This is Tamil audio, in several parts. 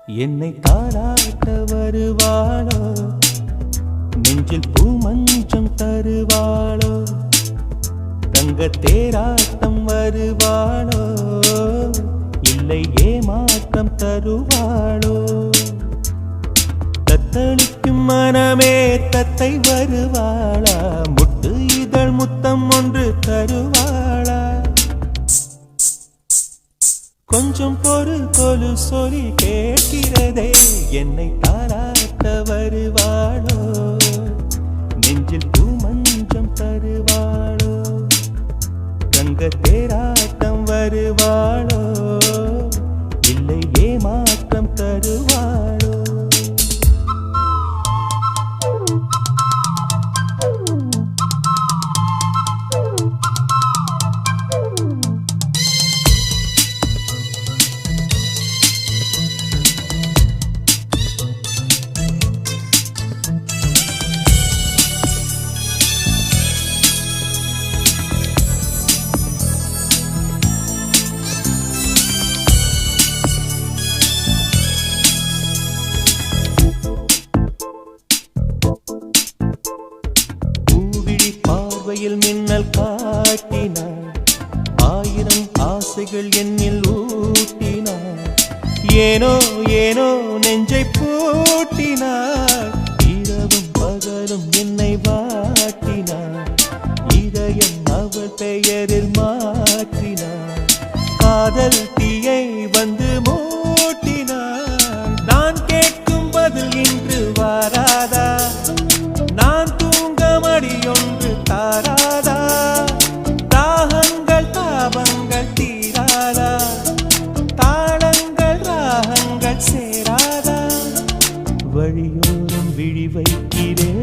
என்னை தாராட்ட வருவாளோ, நெஞ்சில் பூமஞ்சம் தருவாளோ, தங்க தேராட்டம் வருவாளோ, இல்லை ஏமாற்றம் தருவாளோ. தத்தளிக்கும் மனமே தத்தை வருவாளா, முட்டு இதழ் முத்தம் ஒன்று தருவாளா. கொஞ்சம் பொருள் கொலு சொல்லி கேட்கிறதே, என்னை தாராட்ட வருவாளோ, நெஞ்சில் பூமஞ்சம் தருவாளோ, தங்க தேராட்டம் வருவாளோ, இல்லை ஏமாற்றம் தருவாளோ. மின்னல் காட்டினாள், ஆயிரம் ஆசைகள் என்னில் ஊட்டினாள், ஏனோ ஏனோ நெஞ்சை பூட்டினாள், இரவும் பகலும் என்னை வாட்டினாள், இதயம் அவள் பெயரில் மாற்றினாள், காதல் தீயை வந்து மூட்டினாள். நான் கேட்கும் பதில் இன்று வாராதா, நான் தூங்க மடியொன்று தாராதா, தாகங்கள் தாபங்கள் தீராதா, தாளங்கள் ராகங்கள் சேராதா, வழியோரம் விழி வைக்கிறேன்.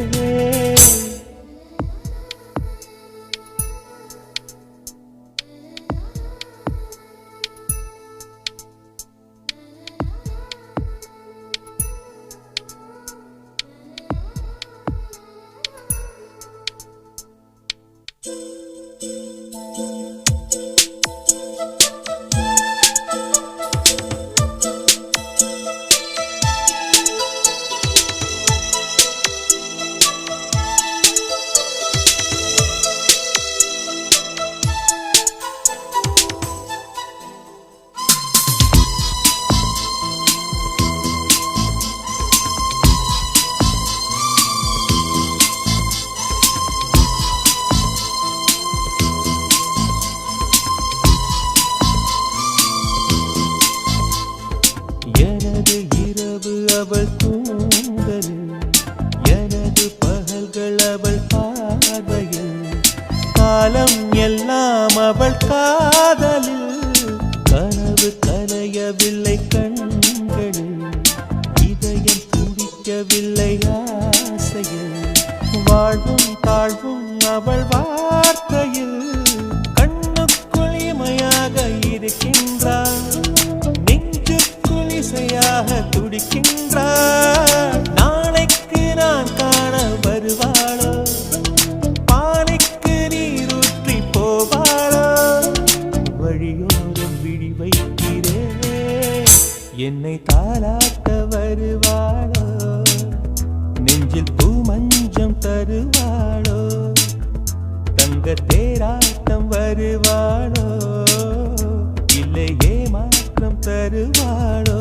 எனது இரவு அவள் தூங்கலில், எனது பகல்கள் அவள் பார்வையில், காலம் எல்லாம் அவள் காதலில், கனவு கலையவில்லை கண்களில், இதயம் துடிக்கவில்லை ஆசையில், வாழ்வும் தாழ்வும் அவள் வார்த்தையில், கண்ணுக்குள் இமையாக இருக்கின்றாள், இசையாக துடிக்கின்றாள். நாளைக்கு நான் காண வருவாளோ, பானைக்கு நீரூற்றி போவாளோ, வழியோரம் விழி வைக்கிறேன். என்னை தாராட்ட வருவாளோ, நெஞ்சில் பூமஞ்சம் தருவாளோ, தங்க தேராட்டம் வருவாளோ, இல்லை ஏமாற்றம் தருவாளோ.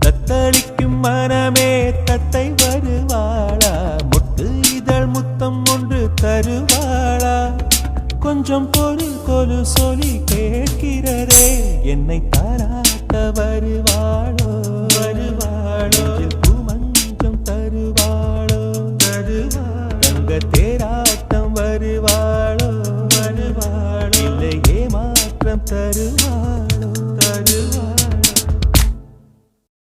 தத்தளிக்கும் மனமே தத்தை வருவாளா, முட்டு இதழ் முத்தம் ஒன்று தருவாளா. கொஞ்சம் பொருள் கொலு சொல்லி கேட்கிறதே, என்னை தாராட்ட வருவாளா.